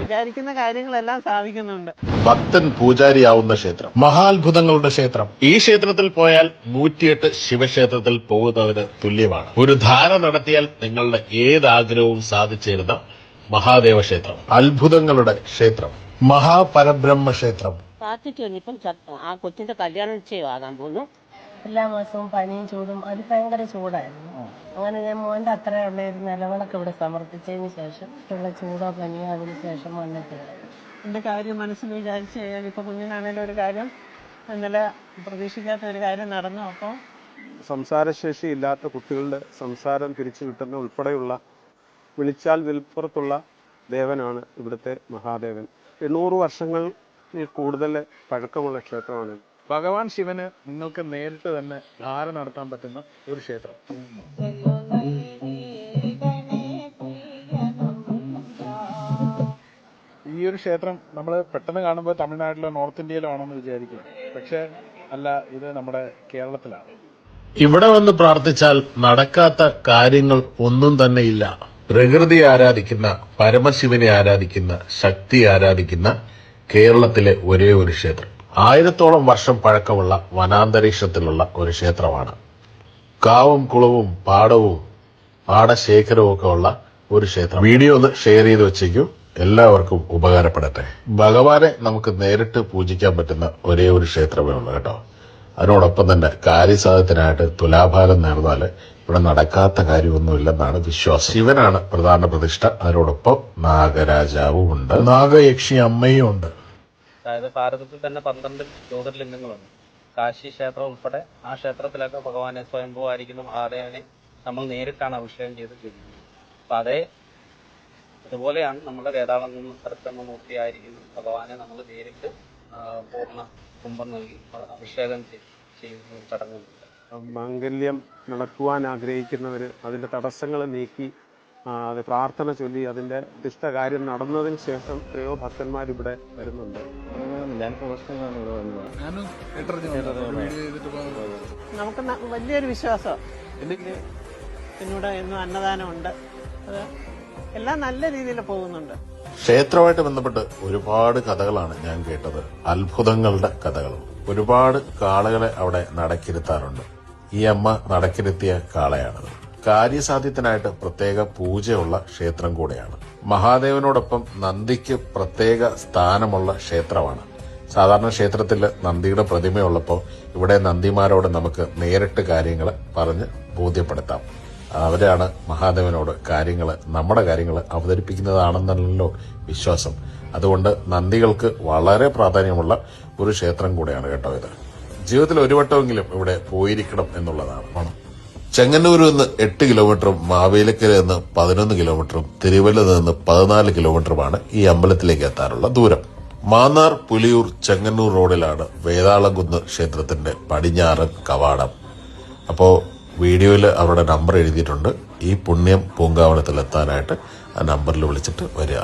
വിചാരിക്കുന്ന കാര്യങ്ങളെല്ലാം സാധിക്കുന്നുണ്ട്. ഭക്തൻ പൂജാരിയാവുന്ന ക്ഷേത്രം, മഹാത്ഭുതങ്ങളുടെ ക്ഷേത്രം. ഈ ക്ഷേത്രത്തിൽ പോയാൽ 108 ശിവക്ഷേത്രത്തിൽ പോകുന്നതിന് തുല്യമാണ്. ഒരു ധാര നടത്തിയാൽ നിങ്ങളുടെ ഏത് ആഗ്രഹവും സാധിച്ചിരുന്ന മഹാദേവ ക്ഷേത്രം, അത്ഭുതങ്ങളുടെ ക്ഷേത്രം, മഹാപരബ്രഹ്മ ക്ഷേത്രം. ഇപ്പം ആ കൊച്ചിന്റെ കല്യാണ നിശ്ചയമാകാൻ പോകുന്നു. എല്ലാ മാസവും പനിയും ചൂടും, അത് ഭയങ്കര ചൂടായിരുന്നു. അങ്ങനെ ഞാൻ മോൻ്റെ അത്രയുള്ള ഒരു നിലവിളക്ക് ഇവിടെ സമർപ്പിച്ചതിന് ശേഷം ഉള്ള ചൂടോ പനിയോ അതിന് ശേഷം വന്നിട്ടില്ല. എൻ്റെ കാര്യം മനസ്സിൽ വിചാരിച്ച് കഴിഞ്ഞാൽ ഇപ്പോൾ കുഞ്ഞിനാണേലും ഒരു കാര്യം ഇന്നലെ പ്രതീക്ഷിക്കാത്ത ഒരു കാര്യം നടന്നു. അപ്പോൾ സംസാരശേഷി ഇല്ലാത്ത കുട്ടികളുടെ സംസാരം തിരിച്ചു കിട്ടുന്ന ഉൾപ്പെടെയുള്ള വിളിച്ചാൽ വിൽപ്പുറത്തുള്ള ദേവനാണ് ഇവിടുത്തെ മഹാദേവൻ. 800 വർഷങ്ങൾ കൂടുതൽ പഴക്കമുള്ള ക്ഷേത്രമാണ്. ഭഗവാൻ ശിവന് നിങ്ങൾക്ക് നേരിട്ട് തന്നെ ധാര നടത്താൻ പറ്റുന്ന ഒരു ക്ഷേത്രം. ഈ ഒരു ക്ഷേത്രം നമ്മൾ പെട്ടെന്ന് കാണുമ്പോൾ തമിഴ്നാട്ടിലോ നോർത്ത് ഇന്ത്യയിലോ ആണെന്ന് വിചാരിക്കും. പക്ഷെ അല്ല, ഇത് നമ്മുടെ കേരളത്തിലാണ്. ഇവിടെ വന്ന് പ്രാർത്ഥിച്ചാൽ നടക്കാത്ത കാര്യങ്ങൾ ഒന്നും തന്നെ ഇല്ല. പ്രകൃതിയെ ആരാധിക്കുന്ന, പരമശിവനെ ആരാധിക്കുന്ന, ശക്തി ആരാധിക്കുന്ന കേരളത്തിലെ ഒരേ ഒരു ക്ഷേത്രം. 1000ഓളം വർഷം പഴക്കമുള്ള വനാന്തരീക്ഷത്തിലുള്ള ഒരു ക്ഷേത്രമാണ്. കാവും കുളവും പാടവും പാടശേഖരവും ഒക്കെ ഉള്ള ഒരു ക്ഷേത്രം. വീഡിയോ ഒന്ന് ഷെയർ ചെയ്ത് വെച്ചേക്കും, എല്ലാവർക്കും ഉപകാരപ്പെടട്ടെ. ഭഗവാനെ നമുക്ക് നേരിട്ട് പൂജിക്കാൻ പറ്റുന്ന ഒരേ ഒരു ക്ഷേത്രമേ ഉള്ളൂ കേട്ടോ. അതിനോടൊപ്പം തന്നെ കാര്യസാധ്യത്തിനായിട്ട് തുലാഭാരം നേർന്നാല് ഇവിടെ നടക്കാത്ത കാര്യമൊന്നുമില്ലെന്നാണ് വിശ്വാസം. ശിവനാണ് പ്രധാന പ്രതിഷ്ഠ. അതിനോടൊപ്പം നാഗരാജാവും ഉണ്ട്, നാഗയക്ഷി അമ്മയും ഉണ്ട്. അതായത് ഭാരതത്തിൽ തന്നെ 12 ജ്യോതിർലിംഗങ്ങളുണ്ട്. കാശി ക്ഷേത്രം ഉൾപ്പെടെ ആ ക്ഷേത്രത്തിലൊക്കെ ഭഗവാനെ സ്വയംഭൂവായിരിക്കുന്ന മഹാദേവനെ നമ്മൾ നേരിട്ടാണ് അഭിഷേകം ചെയ്തിരിക്കുന്നത്. അപ്പം അതുപോലെയാണ് നമ്മുടെ വേതാളംകുന്ന് സരസ്വമൂർത്തിയായിരിക്കുന്ന ഭഗവാനെ നമ്മൾ നേരിട്ട് പൂർണ്ണ കുംഭം നൽകി അഭിഷേകം ചെയ്യുന്ന ചടങ്ങുകളുണ്ട്. മാംഗല്യം നടക്കുവാൻ ആഗ്രഹിക്കുന്നവർ അതിൻ്റെ തടസ്സങ്ങൾ നീക്കി അത് പ്രാർത്ഥന ചൊല്ലി അതിൻ്റെ കാര്യം നടന്നതിന് ശേഷം എത്രയോ ഭക്തന്മാരിവിടെ വരുന്നുണ്ട്. നമുക്ക് വലിയൊരു വിശ്വാസം പിന്നീട് എന്നും അന്നദാനമുണ്ട്. അത് എല്ലാം നല്ല രീതിയിൽ പോകുന്നുണ്ട്. ക്ഷേത്രവുമായിട്ട് ബന്ധപ്പെട്ട് ഒരുപാട് കഥകളാണ് ഞാൻ കേട്ടത്, അത്ഭുതങ്ങളുടെ കഥകൾ. ഒരുപാട് കാളകളെ അവിടെ നടക്കിരുത്താറുണ്ട്. ഈ അമ്മ നടക്കിരുത്തിയ കാളയാണത്. കാര്യസാധ്യത്തിനായിട്ട് പ്രത്യേക പൂജയുള്ള ക്ഷേത്രം കൂടെയാണ്. മഹാദേവനോടൊപ്പം നന്ദിക്ക് പ്രത്യേക സ്ഥാനമുള്ള ക്ഷേത്രമാണ്. സാധാരണ ക്ഷേത്രത്തിൽ നന്ദിയുടെ പ്രതിമയുള്ളപ്പോൾ ഇവിടെ നന്ദിമാരോട് നമുക്ക് നേരിട്ട് കാര്യങ്ങൾ പറഞ്ഞ് ബോധ്യപ്പെടുത്താം. അവരാണ് മഹാദേവനോട് നമ്മുടെ കാര്യങ്ങൾ അവതരിപ്പിക്കുന്നതാണെന്നല്ലോ വിശ്വാസം. അതുകൊണ്ട് നന്ദികൾക്ക് വളരെ പ്രാധാന്യമുള്ള ഒരു ക്ഷേത്രം കൂടെയാണ് കേട്ടോ ഇത്. ജീവിതത്തിൽ ഒരു വട്ടമെങ്കിലും ഇവിടെ പോയിരിക്കണം എന്നുള്ളതാണ്. ചെങ്ങന്നൂരിൽ നിന്ന് 8 കിലോമീറ്ററും മാവേലിക്കരയിൽ നിന്ന് 11 കിലോമീറ്ററും തിരുവല്ലയിൽ നിന്ന് 14 കിലോമീറ്ററുമാണ് ഈ അമ്പലത്തിലേക്ക് എത്താനുള്ള ദൂരം. മാന്നാർ പുലിയൂർ ചെങ്ങന്നൂർ റോഡിലാണ് വേതാളംകുന്ന് ക്ഷേത്രത്തിന്റെ പടിഞ്ഞാറൻ കവാടം. അപ്പോ വീഡിയോയിൽ അവരുടെ നമ്പർ എഴുതിയിട്ടുണ്ട്. ഈ പുണ്യം പൂങ്കാവനത്തിൽ എത്താനായിട്ട് ആ നമ്പറിൽ വിളിച്ചിട്ട് വരിക.